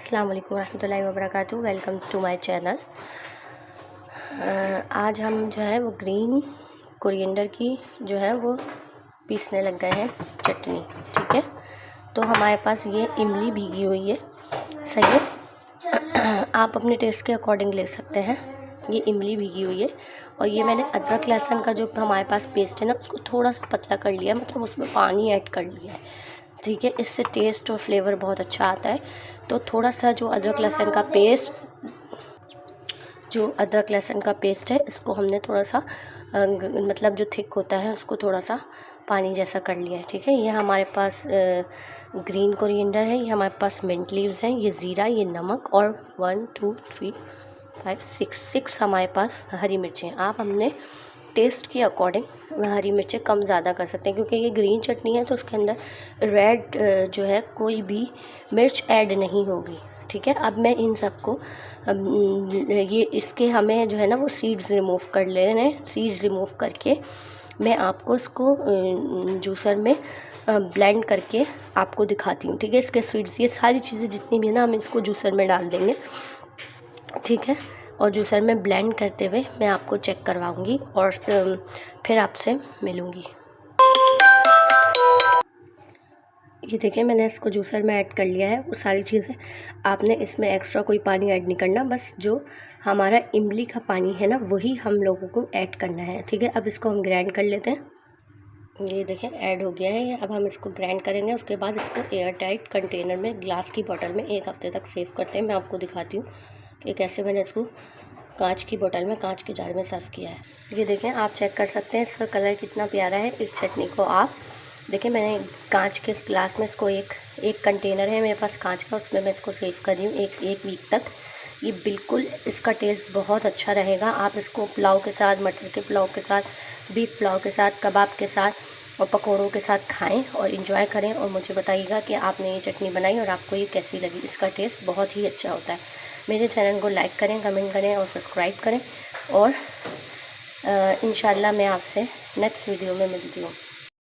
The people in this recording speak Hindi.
अस्सलाम वालेकुम रहमतुल्लाहि व बरकातुहू। Welcome to my channel. आज हम जो है वो ग्रीन कोरिएंडर की जो है वो पीसने लग गए हैं चटनी। ठीक है, तो हमारे पास ये इमली भीगी हुई है, सही है। आप अपने टेस्ट के अकॉर्डिंग ले सकते हैं। ये इमली भीगी हुई है और ये मैंने अदरक लहसुन का जो हमारे पास पेस्ट है ना, उसको थोड़ा सा पतला कर लिया, मतलब उसमें पानी ऐड कर लिया है। ठीक है, इससे टेस्ट और फ्लेवर बहुत अच्छा आता है। तो थोड़ा सा जो अदरक लहसुन का पेस्ट है, इसको हमने थोड़ा सा मतलब जो थिक होता है उसको थोड़ा सा पानी जैसा कर लिया है। ठीक है, ये हमारे पास ग्रीन कोरिएंडर है, ये हमारे पास मिंट लीव्स हैं, ये ज़ीरा, ये नमक और 1 2 3 5 6 हमारे पास हरी मिर्चें हैं। आप हमने टेस्ट के अकॉर्डिंग हरी मिर्चें कम ज़्यादा कर सकते हैं, क्योंकि ये ग्रीन चटनी है तो उसके अंदर रेड जो है कोई भी मिर्च ऐड नहीं होगी। ठीक है, अब मैं इन सबको ये इसके हमें जो है ना वो सीड्स रिमूव कर लेने हैं। सीड्स रिमूव करके मैं आपको इसको जूसर में ब्लेंड करके आपको दिखाती हूँ। ठीक है, इसके सीड्स ये सारी चीज़ें जितनी भी है ना, हम इसको जूसर में डाल देंगे। ठीक है, और जूसर में ब्लेंड करते हुए मैं आपको चेक करवाऊंगी और फिर आपसे मिलूंगी। ये देखिए, मैंने इसको जूसर में ऐड कर लिया है वो सारी चीज़ें। आपने इसमें एक्स्ट्रा कोई पानी ऐड नहीं करना, बस जो हमारा इमली का पानी है ना वही हम लोगों को ऐड करना है। ठीक है, अब इसको हम ग्राइंड कर लेते हैं। ये देखें ऐड हो गया है ये। अब हम इसको ग्राइंड करेंगे, उसके बाद इसको एयर टाइट कंटेनर में ग्लास की बोतल में 1 हफ्ते तक सेव करते हैं। मैं आपको दिखाती हूँ कि कैसे मैंने इसको कांच की बोतल में, कांच के जार में सर्व किया है। ये देखें, आप चेक कर सकते हैं इसका कलर कितना प्यारा है। इस चटनी को आप देखिए, मैंने कांच के ग्लास में इसको एक कंटेनर है मेरे पास कांच का, उसमें मैं इसको सेव कर रही हूँ एक वीक तक। ये बिल्कुल इसका टेस्ट बहुत अच्छा रहेगा। आप इसको पुलाव के साथ, मटर के पुलाव के साथ, बीफ पुलाव के साथ, कबाब के साथ और पकौड़ों के साथ खाएं और इन्जॉय करें, और मुझे बताइएगा कि आपने ये चटनी बनाई और आपको ये कैसी लगी। इसका टेस्ट बहुत ही अच्छा होता है। मेरे चैनल को लाइक करें, कमेंट करें और सब्सक्राइब करें, और इंशाल्लाह मैं आपसे नेक्स्ट वीडियो में मिलती हूँ।